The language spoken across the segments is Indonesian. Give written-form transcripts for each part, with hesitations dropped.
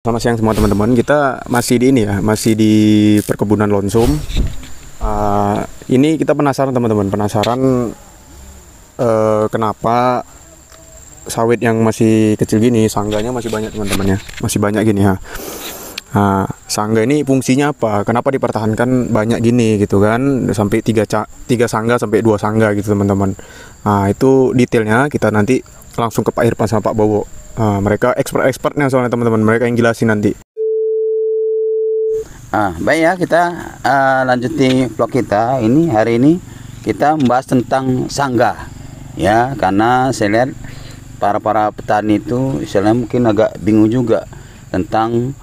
Selamat siang semua teman-teman. Kita masih di ini ya, masih di perkebunan Lonsum. Ini kita penasaran teman-teman, kenapa sawit yang masih kecil gini, sangganya masih banyak teman-teman ya, masih banyak gini ya. Sangga ini fungsinya apa? Kenapa dipertahankan banyak gini gitu kan? Sampai 3 sangga sampai 2 sangga gitu teman-teman. Itu detailnya kita nanti langsung ke Pak Irfan sama Pak Bowo. Mereka expert-expertnya soalnya teman-teman, mereka yang jelasin nanti. Baik ya, kita lanjuti vlog kita. Hari ini kita membahas tentang sangga ya, karena saya lihat para petani itu istilahnya mungkin agak bingung juga tentang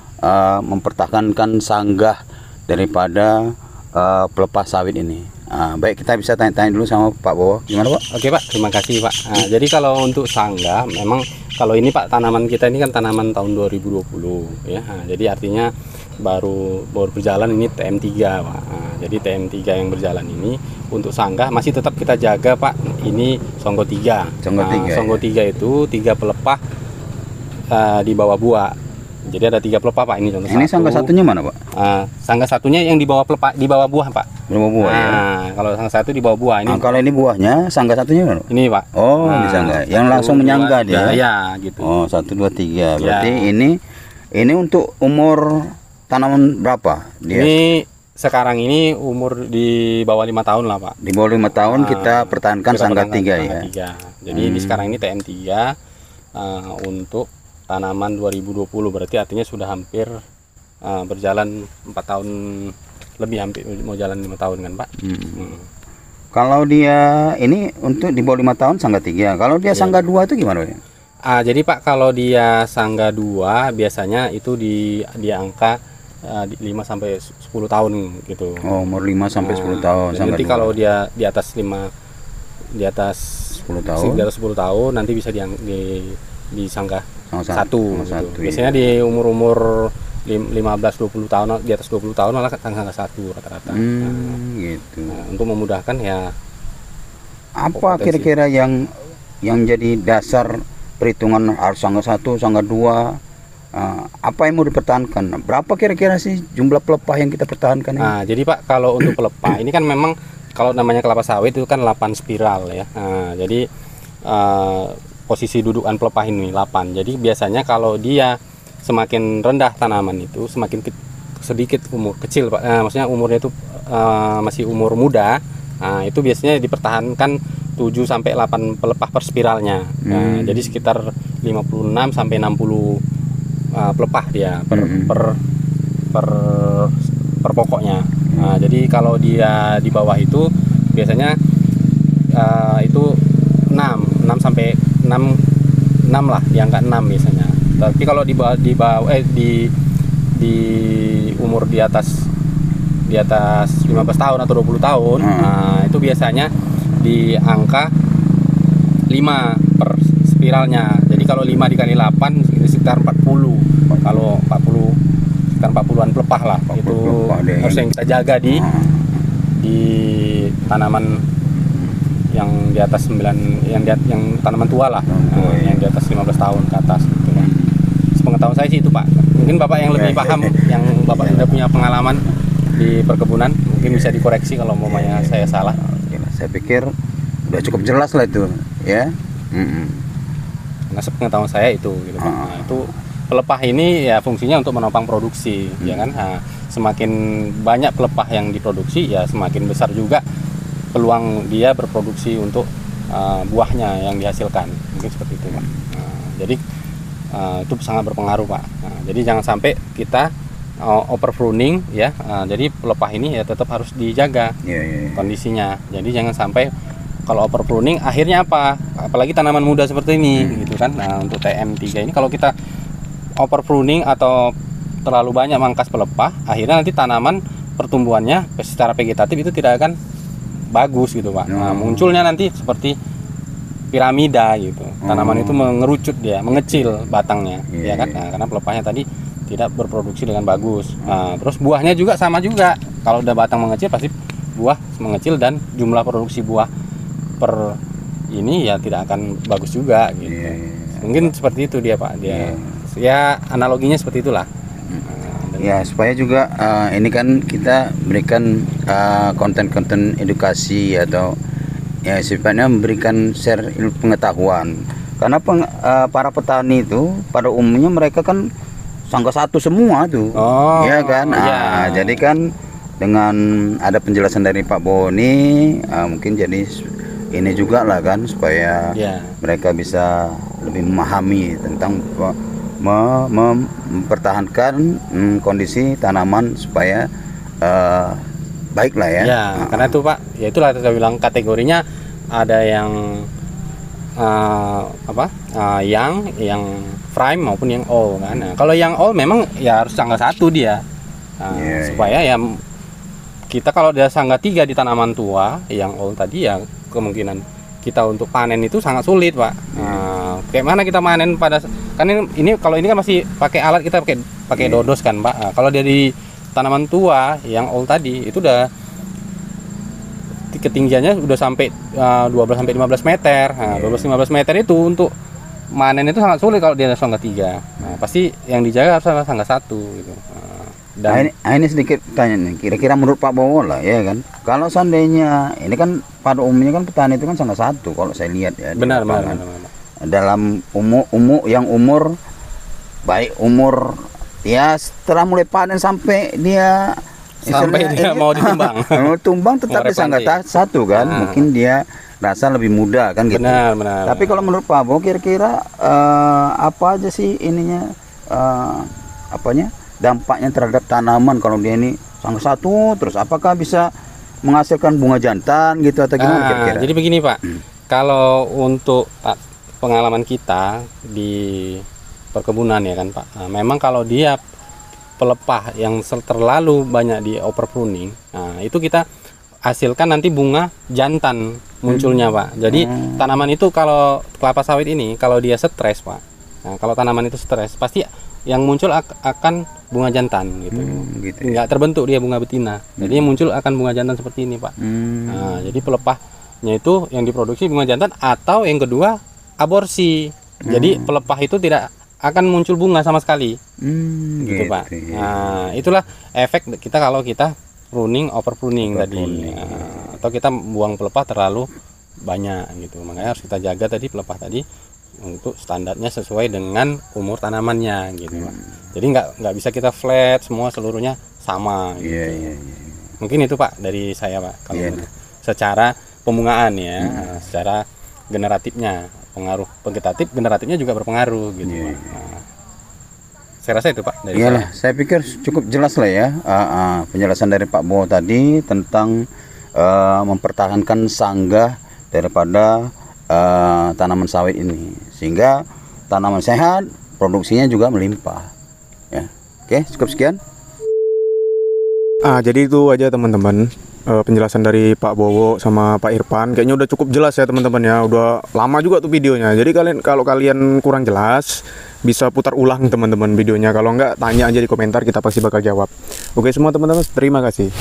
mempertahankan sanggah daripada pelepah sawit ini. Baik, kita bisa tanya-tanya dulu sama Pak Bowo. Gimana Pak? Oke Pak, terima kasih Pak. Jadi kalau untuk sanggah, memang kalau ini Pak, tanaman kita ini kan tanaman tahun 2020 ya. Jadi artinya baru berjalan ini TM3 Pak. Jadi TM3 yang berjalan ini untuk sanggah masih tetap kita jaga Pak. Ini Songgo 3. Songgo 3 itu 3 pelepah di bawah buah. Jadi ada 3 pelepah Pak, ini contoh. Ini sangga satunya mana Pak? Sangga satunya yang di bawah pelepah, di bawah buah Pak. Di bawah buah ya. Kalau sangga satu di bawah buah ini. Kalau ini buahnya, sangga satunya mana? Ini Pak. Oh, ini sangga. Yang langsung menyangga dia. Ya, gitu. Oh, 1 2 3. Berarti ini untuk umur tanaman berapa dia? Ini sekarang ini umur di bawah 5 tahun lah Pak. Di bawah 5 tahun kita pertahankan sangga 3 ya. Jadi ini sekarang ini TM3 untuk tanaman 2020, berarti artinya sudah hampir berjalan 4 tahun lebih, hampir mau jalan 5 tahun kan Pak. Kalau dia ini untuk di bawah 5 tahun sangga 3. Kalau dia sangga 2 itu gimana ya? Jadi Pak, kalau dia sangga 2 biasanya itu di angka 5 sampai 10 tahun gitu. Oh, umur 5 sampai 10 tahun. Nanti kalau dia di atas 10 tahun, di atas 10 tahun nanti bisa di sangga satu. Biasanya di umur 15-20 tahun, di atas 20 tahun malah sangga 1 rata-rata. Gitu. Untuk memudahkan ya. Apa kira-kira yang jadi dasar perhitungan harus sangga 1, sangga 2? Apa yang mau dipertahankan? Berapa kira-kira sih jumlah pelepah yang kita pertahankan ini? Jadi Pak, kalau untuk pelepah ini kan memang kalau namanya kelapa sawit itu kan 8 spiral ya. Jadi posisi dudukan pelepah ini 8. Jadi biasanya kalau dia semakin rendah tanaman itu semakin sedikit umur kecil Pak. Maksudnya umurnya itu masih umur muda. Itu biasanya dipertahankan 7 sampai 8 pelepah per spiralnya. Jadi sekitar 56 sampai 60 pelepah dia per pokoknya. Jadi kalau dia di bawah itu biasanya itu 6 sampai 6 lah, di angka 6 biasanya. Tapi kalau di umur di atas 15 tahun atau 20 tahun, itu biasanya di angka 5 per spiralnya. Jadi kalau 5 dikali 8 itu sekitar 40. Kalau 40 sekitar 40-an pelepah lah. Itu harus yang kita jaga di tanaman yang di atas 9, yang tanaman tua lah, yang di atas 15 tahun ke atas gitu Pak. Sepengetahuan saya sih itu Pak. Mungkin Bapak yang lebih paham, yang Bapak sudah punya pengalaman di perkebunan, mungkin bisa dikoreksi kalau umpamanya saya salah. Saya pikir udah cukup jelas lah itu ya. Nah, sepengetahuan saya itu gitu Pak. Nah, itu pelepah ini ya fungsinya untuk menopang produksi ya kan. Semakin banyak pelepah yang diproduksi ya semakin besar juga peluang dia berproduksi untuk buahnya yang dihasilkan, mungkin seperti itu Pak. Jadi itu sangat berpengaruh Pak. Jadi jangan sampai kita over pruning ya. Jadi pelepah ini ya tetap harus dijaga kondisinya. Jadi jangan sampai kalau over pruning akhirnya apa? Apalagi tanaman muda seperti ini gitu kan. Nah, untuk TM3 ini kalau kita over pruning atau terlalu banyak mangkas pelepah, akhirnya nanti tanaman pertumbuhannya secara vegetatif itu tidak akan bagus gitu Pak. Nah, munculnya nanti seperti piramida gitu. Tanaman itu mengerucut dia, mengecil batangnya, ya kan? Nah, karena pelepahnya tadi tidak berproduksi dengan bagus. Terus buahnya juga sama juga. Kalau udah batang mengecil pasti buah mengecil dan jumlah produksi buah per ini ya tidak akan bagus juga gitu. Mungkin seperti itu dia Pak, dia Ya analoginya seperti itulah. Ya, supaya juga ini kan kita berikan konten-konten edukasi atau ya sifatnya memberikan share ilmu pengetahuan. Karena para petani itu pada umumnya mereka kan sangga satu semua tuh. Oh, ya kan? iya. Jadi kan dengan ada penjelasan dari Pak Boni mungkin jadi ini juga lah kan supaya Ya. mereka bisa lebih memahami tentang mempertahankan kondisi tanaman supaya baik lah ya. Ya, karena itu Pak, ya itulah saya bilang kategorinya ada yang yang prime maupun yang all kan. Nah, kalau yang all memang ya harus sangga satu dia. Supaya ya kita kalau dia sangga 3 di tanaman tua yang all tadi ya kemungkinan kita untuk panen itu sangat sulit Pak. Kayak mana kita panen pada kan ini kalau ini kan masih pakai alat kita pakai dodos kan Pak. Nah, kalau dia di tanaman tua yang all tadi itu udah ketinggiannya udah sampai 12 sampai 15 meter. Nah, 12-15 meter itu untuk manen itu sangat sulit kalau dia sangga 3. Nah, pasti yang dijaga harus sangga 1 gitu. Dan ini sedikit tanya nih, kira-kira menurut Pak Bowo lah ya kan, kalau seandainya ini kan pada umumnya kan petani itu kan sangga 1 kalau saya lihat ya. benar. Dalam umur baik umur ya setelah mulai panen sampai dia mau ditumbang. mau tumbang tetapi sangga 1 kan, mungkin dia rasa lebih mudah kan gitu. Benar. Tapi kalau menurut Pak Bowo kira-kira apa aja sih ininya dampaknya terhadap tanaman kalau dia ini sangga 1 terus, apakah bisa menghasilkan bunga jantan gitu atau gimana kira-kira? Jadi begini Pak, kalau untuk pengalaman kita di perkebunan ya kan Pak, nah, memang kalau dia pelepah yang terlalu banyak di over pruning, nah, itu kita hasilkan nanti bunga jantan munculnya Pak. Jadi tanaman itu kalau kelapa sawit ini kalau dia stres Pak, nah, kalau tanaman itu stres pasti yang muncul akan bunga jantan gitu. Nggak terbentuk dia bunga betina. Jadi yang muncul akan bunga jantan seperti ini Pak. Nah, jadi pelepahnya itu yang diproduksi bunga jantan atau yang kedua aborsi. Jadi pelepah itu tidak akan muncul bunga sama sekali. Gitu Pak. Nah, itulah efek kita kalau kita pruning over pruning tadi. Nah, atau kita buang pelepah terlalu banyak gitu. Makanya harus kita jaga tadi pelepah tadi untuk standarnya sesuai dengan umur tanamannya gitu Pak. Jadi nggak bisa kita flat semua seluruhnya sama gitu. Mungkin itu Pak dari saya Pak kalau secara pembungaan ya. Secara generatifnya pengaruh vegetatif generatifnya juga berpengaruh gitu Pak. Nah, saya rasa itu Pak dari saya pikir cukup jelas lah ya penjelasan dari Pak Bowo tadi tentang mempertahankan sanggah daripada tanaman sawit ini sehingga tanaman sehat, produksinya juga melimpah ya. Oke, cukup sekian. Jadi itu aja teman-teman, penjelasan dari Pak Bowo sama Pak Irfan. Kayaknya udah cukup jelas ya teman-teman ya. Udah lama juga tuh videonya. Jadi kalau kalian kurang jelas bisa putar ulang teman-teman videonya. Kalau enggak tanya aja di komentar, kita pasti bakal jawab. Oke semua teman-teman, terima kasih.